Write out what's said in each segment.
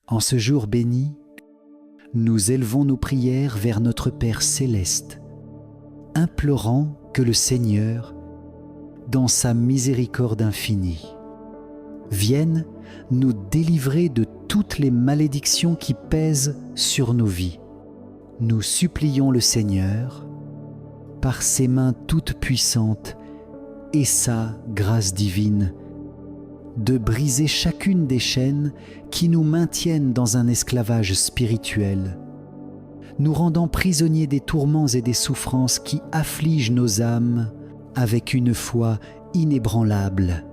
En ce jour béni, nous élevons nos prières vers notre Père céleste, implorant que le Seigneur, dans sa miséricorde infinie, vienne nous délivrer de toutes les malédictions qui pèsent sur nos vies. Nous supplions le Seigneur, par ses mains toutes puissantes et sa grâce divine, de briser chacune des chaînes qui nous maintiennent dans un esclavage spirituel, nous rendant prisonniers des tourments et des souffrances qui affligent nos âmes avec une foi inébranlable.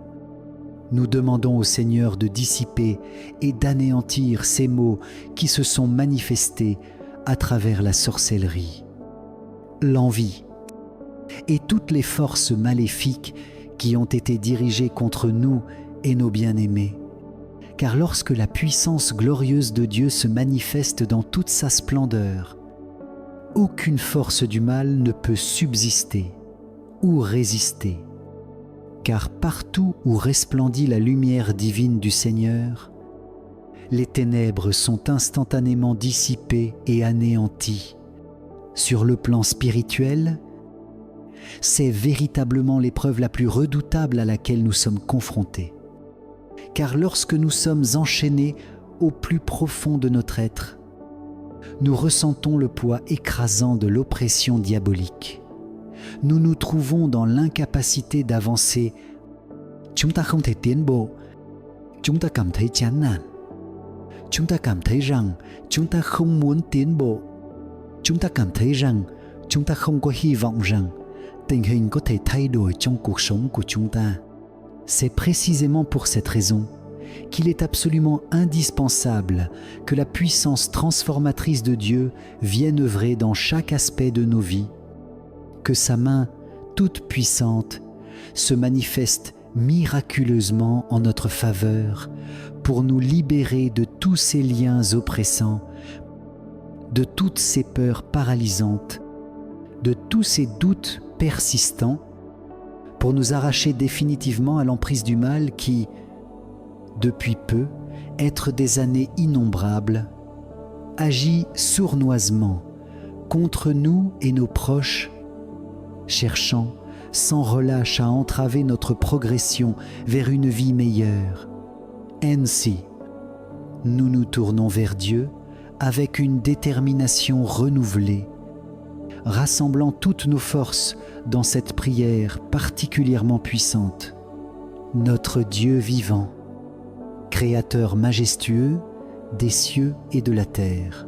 Nous demandons au Seigneur de dissiper et d'anéantir ces maux qui se sont manifestés à travers la sorcellerie, l'envie et toutes les forces maléfiques qui ont été dirigées contre nous et nos bien-aimés. Car lorsque la puissance glorieuse de Dieu se manifeste dans toute sa splendeur, aucune force du mal ne peut subsister ou résister. Car partout où resplendit la lumière divine du Seigneur, les ténèbres sont instantanément dissipées et anéanties. Sur le plan spirituel, c'est véritablement l'épreuve la plus redoutable à laquelle nous sommes confrontés. Car lorsque nous sommes enchaînés au plus profond de notre être, nous ressentons le poids écrasant de l'oppression diabolique. Nous nous trouvons dans l'incapacité d'avancer. Chúng ta không thể tiến bộ. Chúng ta cảm thấy chán nản. Chúng ta cảm thấy rằng chúng ta không muốn tiến bộ. Chúng ta cảm thấy rằng chúng ta không có hy vọng rằng tình hình có thể thay đổi trong cuộc sống của chúng ta. C'est précisément pour cette raison qu'il est absolument indispensable que la puissance transformatrice de Dieu vienne œuvrer dans chaque aspect de nos vies, que sa main toute puissante se manifeste miraculeusement en notre faveur pour nous libérer de tous ces liens oppressants, de toutes ces peurs paralysantes, de tous ces doutes persistants, pour nous arracher définitivement à l'emprise du mal qui, depuis peu, être des années innombrables, agit sournoisement contre nous et nos proches, cherchant sans relâche à entraver notre progression vers une vie meilleure. Ainsi, nous nous tournons vers Dieu avec une détermination renouvelée, rassemblant toutes nos forces dans cette prière particulièrement puissante. Notre Dieu vivant, Créateur majestueux des cieux et de la terre,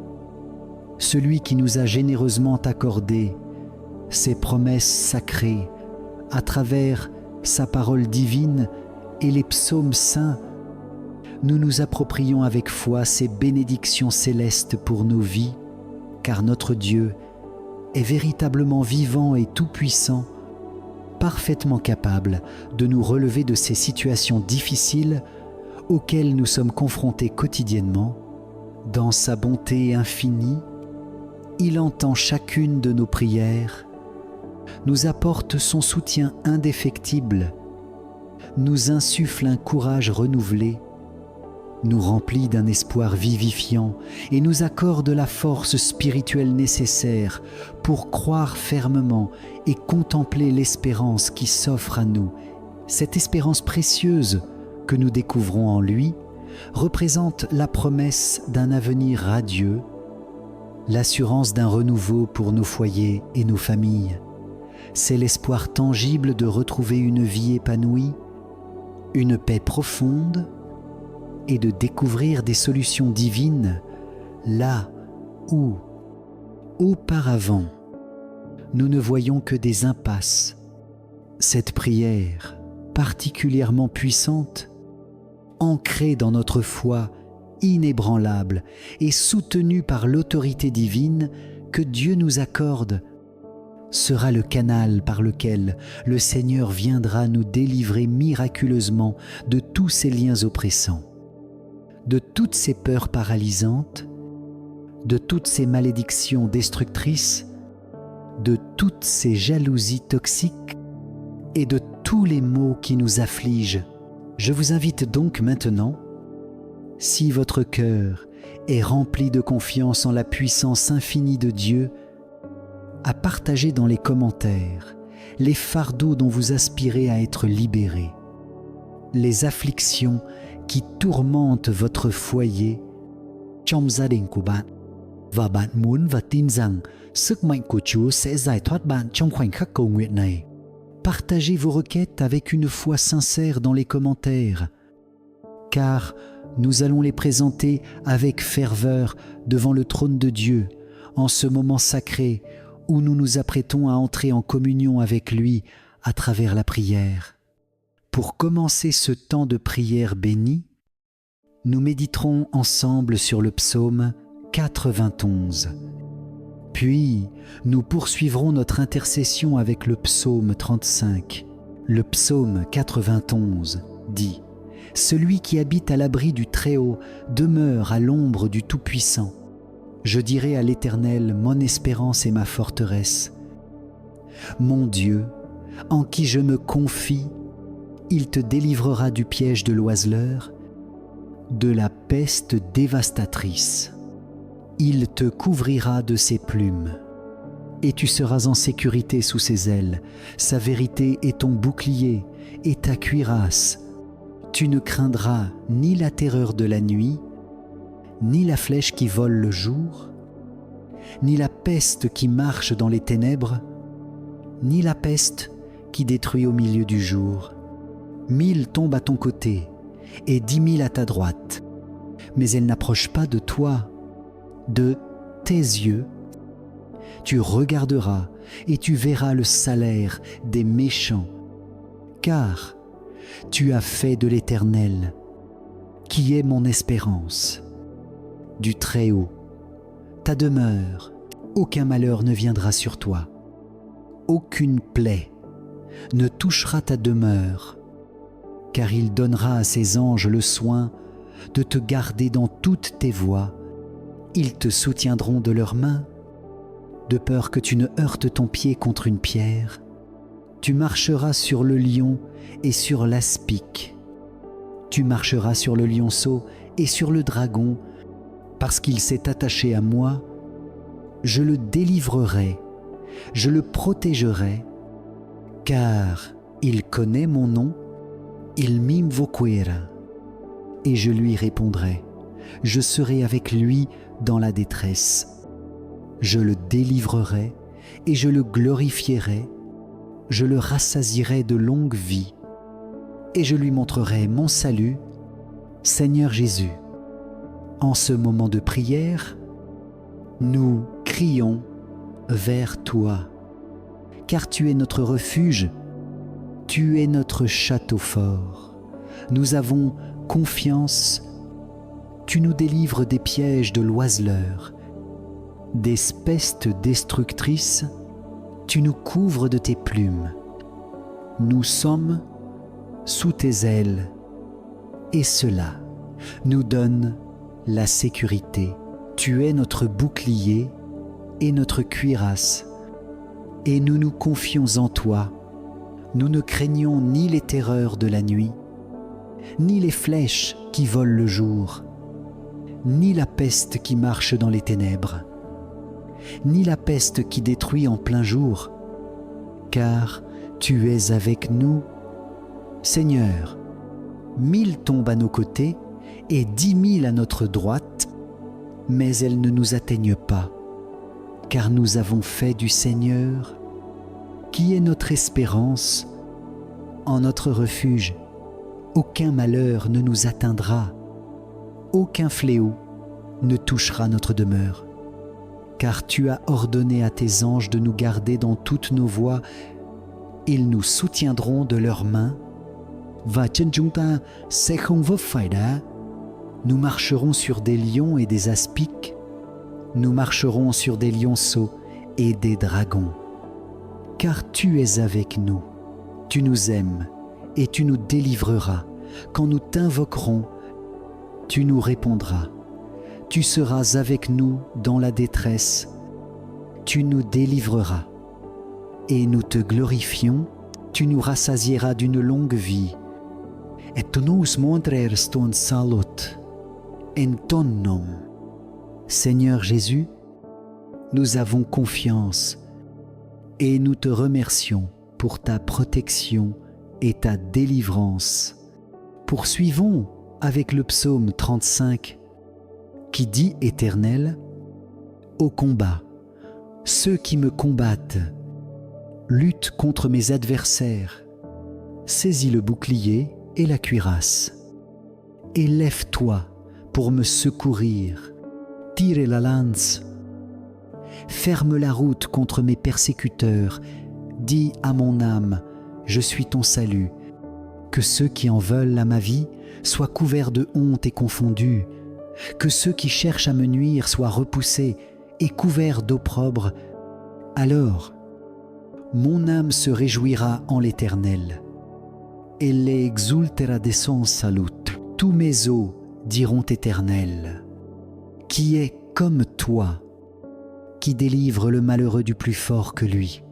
celui qui nous a généreusement accordé ses promesses sacrées à travers sa parole divine et les psaumes saints, nous nous approprions avec foi ces bénédictions célestes pour nos vies, car notre Dieu est véritablement vivant et tout-puissant, parfaitement capable de nous relever de ces situations difficiles auxquelles nous sommes confrontés quotidiennement. Dans sa bonté infinie, il entend chacune de nos prières, nous apporte son soutien indéfectible, nous insuffle un courage renouvelé, nous remplit d'un espoir vivifiant et nous accorde la force spirituelle nécessaire pour croire fermement et contempler l'espérance qui s'offre à nous. Cette espérance précieuse que nous découvrons en lui représente la promesse d'un avenir radieux, l'assurance d'un renouveau pour nos foyers et nos familles. C'est l'espoir tangible de retrouver une vie épanouie, une paix profonde et de découvrir des solutions divines là où, auparavant, nous ne voyons que des impasses. Cette prière particulièrement puissante, ancrée dans notre foi inébranlable et soutenue par l'autorité divine que Dieu nous accorde, sera le canal par lequel le Seigneur viendra nous délivrer miraculeusement de tous ces liens oppressants, de toutes ces peurs paralysantes, de toutes ces malédictions destructrices, de toutes ces jalousies toxiques et de tous les maux qui nous affligent. Je vous invite donc maintenant, si votre cœur et rempli de confiance en la puissance infinie de Dieu, à partager dans les commentaires les fardeaux dont vous aspirez à être libérés, les afflictions qui tourmentent votre foyer trong gia đình của bạn, và bạn muốn và tin rằng sức mạnh của Chúa sẽ giải thoát bạn trong khoảnh khắc cầu nguyện này. Partagez vos requêtes avec une foi sincère dans les commentaires, car nous allons les présenter avec ferveur devant le trône de Dieu en ce moment sacré où nous nous apprêtons à entrer en communion avec lui à travers la prière. Pour commencer ce temps de prière béni, nous méditerons ensemble sur le psaume 91. Puis, nous poursuivrons notre intercession avec le psaume 35. Le psaume 91 dit « Celui qui habite à l'abri du Très-Haut demeure à l'ombre du Tout-Puissant. Je dirai à l'Éternel mon espérance et ma forteresse. Mon Dieu, en qui je me confie, il te délivrera du piège de l'oiseleur, de la peste dévastatrice. Il te couvrira de ses plumes, et tu seras en sécurité sous ses ailes. Sa vérité est ton bouclier et ta cuirasse. Tu ne craindras ni la terreur de la nuit, ni la flèche qui vole le jour, ni la peste qui marche dans les ténèbres, ni la peste qui détruit au milieu du jour. 1000 tombent à ton côté et 10 000 à ta droite, mais elles n'approchent pas de toi. De tes yeux, tu regarderas et tu verras le salaire des méchants, car tu as fait de l'Éternel, qui est mon espérance, du Très-Haut, ta demeure. Aucun malheur ne viendra sur toi, aucune plaie ne touchera ta demeure, car il donnera à ses anges le soin de te garder dans toutes tes voies. Ils te soutiendront de leurs mains, de peur que tu ne heurtes ton pied contre une pierre. Tu marcheras sur le lion et sur l'aspic. Tu marcheras sur le lionceau et sur le dragon, parce qu'il s'est attaché à moi. Je le délivrerai, je le protégerai, car il connaît mon nom, il m'invoquera, et je lui répondrai. Je serai avec lui dans la détresse. Je le délivrerai et je le glorifierai. Je le rassasierai de longue vie et je lui montrerai mon salut. Seigneur Jésus, en ce moment de prière, nous crions vers toi, car tu es notre refuge, tu es notre château fort. Nous avons confiance. Tu nous délivres des pièges de l'oiseleur, des pestes destructrices, tu nous couvres de tes plumes. Nous sommes sous tes ailes, et cela nous donne la sécurité. Tu es notre bouclier et notre cuirasse, et nous nous confions en toi. Nous ne craignons ni les terreurs de la nuit, ni les flèches qui volent le jour, ni la peste qui marche dans les ténèbres, ni la peste qui détruit en plein jour, car tu es avec nous. Seigneur, 1000 tombent à nos côtés et 10 000 à notre droite, mais elles ne nous atteignent pas, car nous avons fait du Seigneur, qui est notre espérance, en notre refuge. Aucun malheur ne nous atteindra, aucun fléau ne touchera notre demeure, car tu as ordonné à tes anges de nous garder dans toutes nos voies. Ils nous soutiendront de leurs mains, và chân chúng ta sẽ không vấp phải đá. Nous marcherons sur des lions et des aspics, nous marcherons sur des lionceaux et des dragons, car tu es avec nous, tu nous aimes et tu nous délivreras. Quand nous t'invoquerons, tu nous répondras. Tu seras avec nous dans la détresse. Tu nous délivreras. Et nous te glorifions. Tu nous rassasieras d'une longue vie. Et tu nous montreras ton salut en ton nom. Seigneur Jésus, nous avons confiance et nous te remercions pour ta protection et ta délivrance. Poursuivons avec le psaume 35 qui dit, Éternel, au combat, ceux qui me combattent luttent contre mes adversaires. Saisis le bouclier et la cuirasse. Et lève-toi pour me secourir. Tire la lance. Ferme la route contre mes persécuteurs. Dis à mon âme, je suis ton salut. Que ceux qui en veulent à ma vie soient couverts de honte et confondus. Que ceux qui cherchent à me nuire soient repoussés et couverts d'opprobre. Alors, mon âme se réjouira en l'Éternel. Elle exultera de son salut. Tous mes os diront Éternel, qui est comme toi, qui délivre le malheureux du plus fort que lui.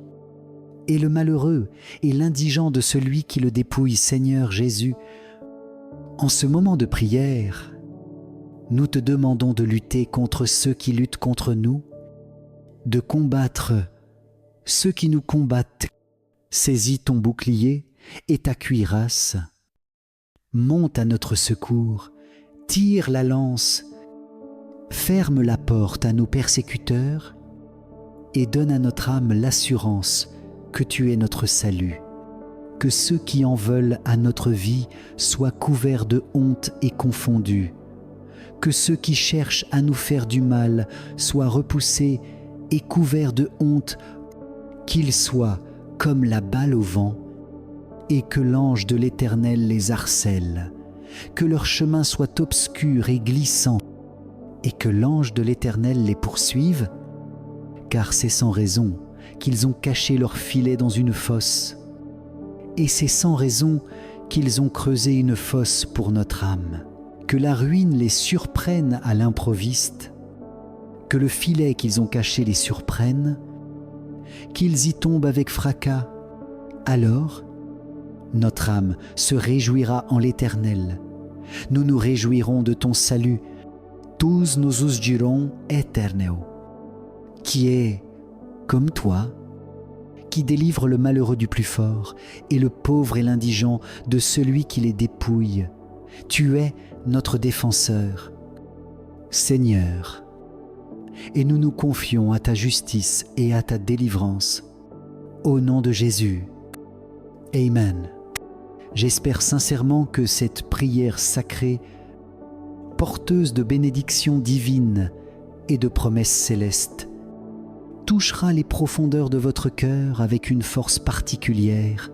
Et le malheureux est l'indigent de celui qui le dépouille, Seigneur Jésus. En ce moment de prière, nous te demandons de lutter contre ceux qui luttent contre nous, de combattre ceux qui nous combattent. Saisis ton bouclier et ta cuirasse. Monte à notre secours, tire la lance, ferme la porte à nos persécuteurs et donne à notre âme l'assurance que tu es notre salut. Que ceux qui en veulent à notre vie soient couverts de honte et confondus. Que ceux qui cherchent à nous faire du mal soient repoussés et couverts de honte, qu'ils soient comme la balle au vent, et que l'ange de l'Éternel les harcèle, que leur chemin soit obscur et glissant, et que l'ange de l'Éternel les poursuive, car c'est sans raison qu'ils ont caché leur filet dans une fosse, et c'est sans raison qu'ils ont creusé une fosse pour notre âme. Que la ruine les surprenne à l'improviste, que le filet qu'ils ont caché les surprenne, qu'ils y tombent avec fracas. Alors, notre âme se réjouira en l'Éternel. Nous nous réjouirons de ton salut. Tous nous usgirons éterneo, qui est comme toi, qui délivre le malheureux du plus fort et le pauvre et l'indigent de celui qui les dépouille. Tu es notre défenseur, Seigneur, et nous nous confions à ta justice et à ta délivrance. Au nom de Jésus. Amen. J'espère sincèrement que cette prière sacrée, porteuse de bénédictions divines et de promesses célestes, touchera les profondeurs de votre cœur avec une force particulière,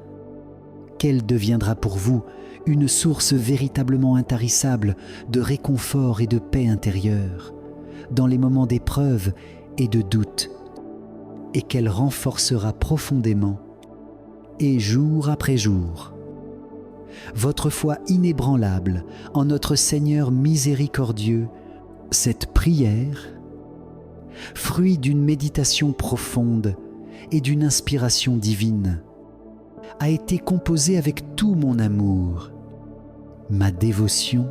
qu'elle deviendra pour vous une source véritablement intarissable de réconfort et de paix intérieure, dans les moments d'épreuve et de doute, et qu'elle renforcera profondément, et jour après jour, votre foi inébranlable en notre Seigneur miséricordieux. Cette prière, fruit d'une méditation profonde et d'une inspiration divine, a été composée avec tout mon amour, ma dévotion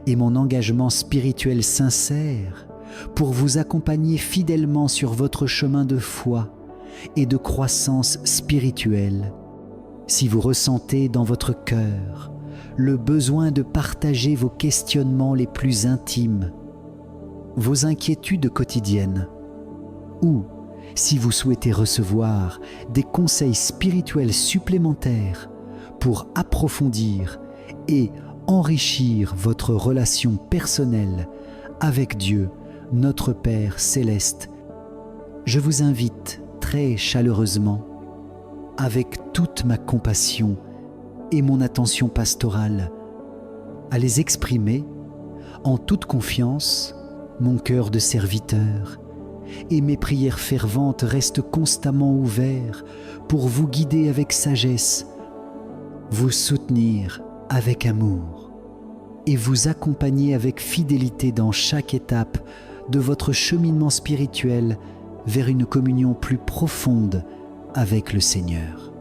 et mon engagement spirituel sincère pour vous accompagner fidèlement sur votre chemin de foi et de croissance spirituelle. Si vous ressentez dans votre cœur le besoin de partager vos questionnements les plus intimes, vos inquiétudes quotidiennes, ou si vous souhaitez recevoir des conseils spirituels supplémentaires pour approfondir et enrichir votre relation personnelle avec Dieu, notre Père céleste, je vous invite très chaleureusement, avec toute ma compassion et mon attention pastorale, à les exprimer en toute confiance, mon cœur de serviteur, et mes prières ferventes restent constamment ouvertes pour vous guider avec sagesse, vous soutenir avec amour et vous accompagner avec fidélité dans chaque étape de votre cheminement spirituel vers une communion plus profonde avec le Seigneur.